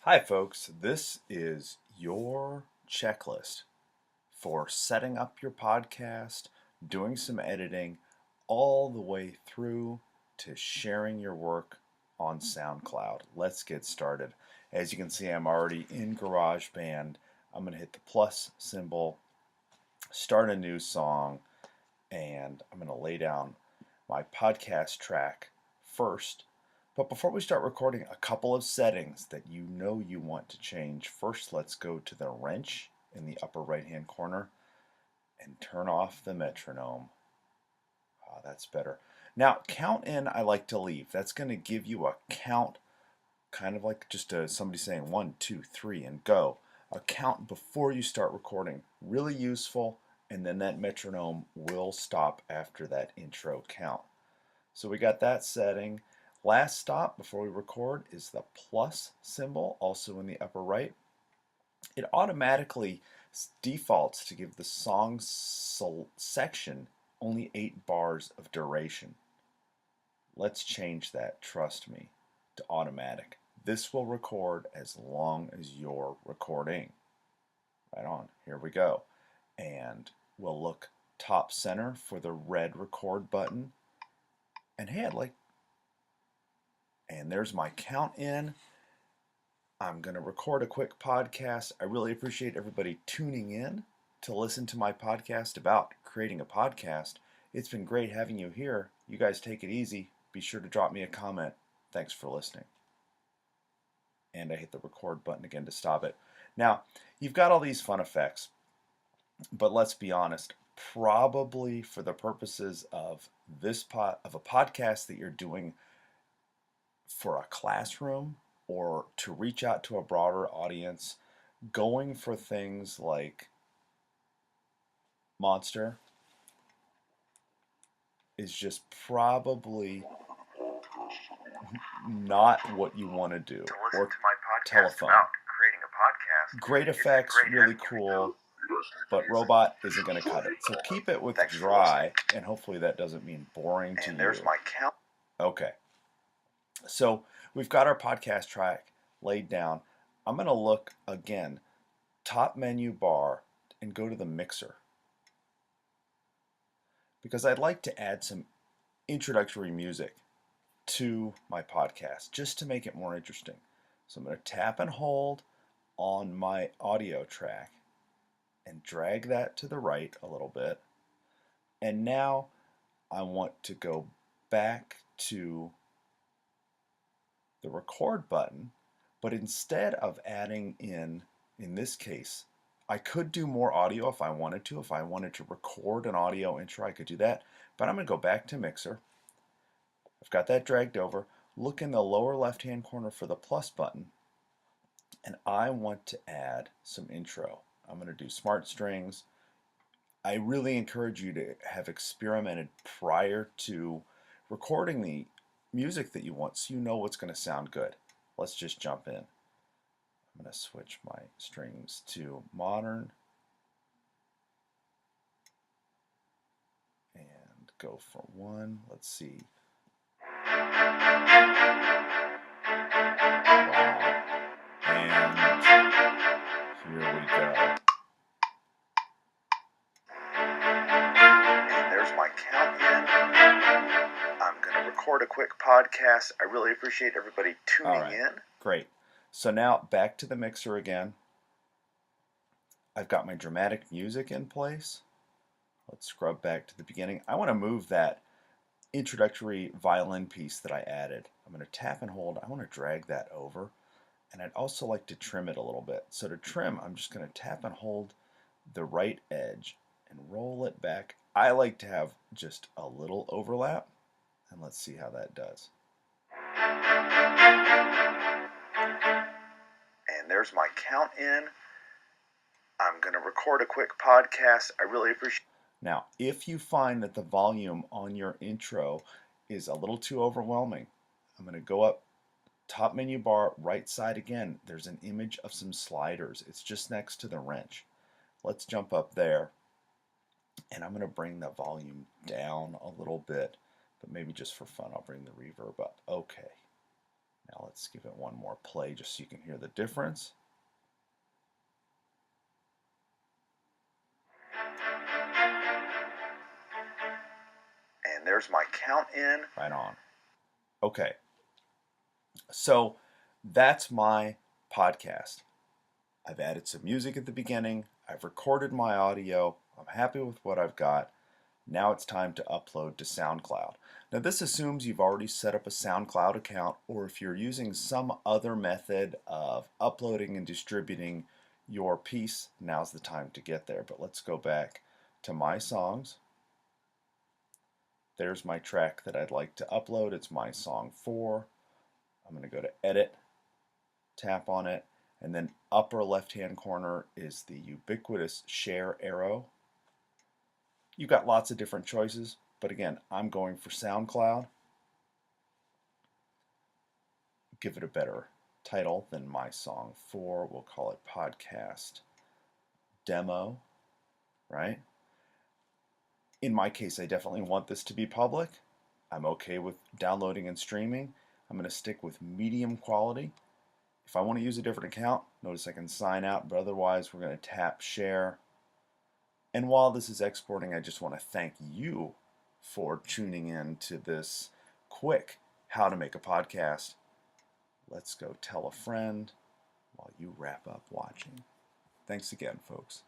Hi folks, this is your checklist for setting up your podcast, doing some editing, all the way through to sharing your work on Soundcloud. Let's get started. As you can see, I'm already in Garageband. I'm going to hit the plus symbol, start a new song, and I'm going to lay down my podcast track first. But before we start recording, a couple of settings that you know you want to change. First, let's go to the wrench in the upper right hand corner and turn off the metronome. That's better. Now, count in I like to leave. That's going to give you a count, kind of like just somebody saying 1, 2, 3 and go. A count before you start recording. Really useful, and then that metronome will stop after that intro count. So we got that setting. Last stop before we record is the plus symbol, also in the upper right. It automatically defaults to give the song section only 8 bars of duration. Let's change that, trust me, to automatic. This will record as long as you're recording. Right on, here we go. And we'll look top center for the red record button. And hey, and there's my count in. I'm going to record a quick podcast. I really appreciate everybody tuning in to listen to my podcast about creating a podcast. It's been great having you here. You guys take it easy. Be sure to drop me a comment. Thanks for listening. And I hit the record button again to stop it. Now, you've got all these fun effects, but let's be honest, probably for the purposes of a podcast that you're doing for a classroom or to reach out to a broader audience, going for things like Monster is just probably not what you want to do. Or telephone. Creating a podcast. Great effects, really cool, but Robot isn't going to cut it. So keep it with dry, and hopefully that doesn't mean boring to you. And there's my count. Okay. So we've got our podcast track laid down. I'm going to look again, top menu bar, and go to the mixer, because I'd like to add some introductory music to my podcast just to make it more interesting. So I'm going to tap and hold on my audio track and drag that to the right a little bit. And now I want to go back to the record button, but instead of adding in this case, I could do more audio if I wanted to. If I wanted to record an audio intro, I could do that. But I'm going to go back to mixer. I've got that dragged over. Look in the lower left-hand corner for the plus button, and I want to add some intro. I'm going to do smart strings. I really encourage you to have experimented prior to recording the music that you want so you know what's going to sound good. Let's just jump in. I'm going to switch my strings to modern and go for 1. Let's see. And here we go. And there's my count in. I'm going to record a quick podcast. I really appreciate everybody tuning in. Great. So now back to the mixer again. I've got my dramatic music in place. Let's scrub back to the beginning. I want to move that introductory violin piece that I added. I'm going to tap and hold. I want to drag that over. And I'd also like to trim it a little bit. So to trim, I'm just going to tap and hold the right edge and roll it back. I like to have just a little overlap. And let's see how that does. And there's my count in. I'm going to record a quick podcast. I really appreciate. Now, if you find that the volume on your intro is a little too overwhelming, I'm going to go up, top menu bar, right side again. There's an image of some sliders. It's just next to the wrench. Let's jump up there, and I'm going to bring the volume down a little bit, but maybe just for fun, I'll bring the reverb up. Okay. Now let's give it one more play just so you can hear the difference. And there's my count in. Right on. Okay, so that's my podcast. I've added some music at the beginning. I've recorded my audio. I'm happy with what I've got. Now it's time to upload to SoundCloud. Now this assumes you've already set up a SoundCloud account, or if you're using some other method of uploading and distributing your piece, now's the time to get there. But let's go back to my songs. There's my track that I'd like to upload. It's my song 4. I'm going to go to Edit, tap on it, and then upper left-hand corner is the ubiquitous share arrow. You've got lots of different choices, but again, I'm going for SoundCloud. Give it a better title than my song 4. We'll call it Podcast Demo, right? In my case, I definitely want this to be public. I'm okay with downloading and streaming. I'm going to stick with medium quality. If I want to use a different account, notice I can sign out, but otherwise we're going to tap share. And while this is exporting, I just want to thank you for tuning in to this quick how to make a podcast. Let's go tell a friend while you wrap up watching. Thanks again, folks.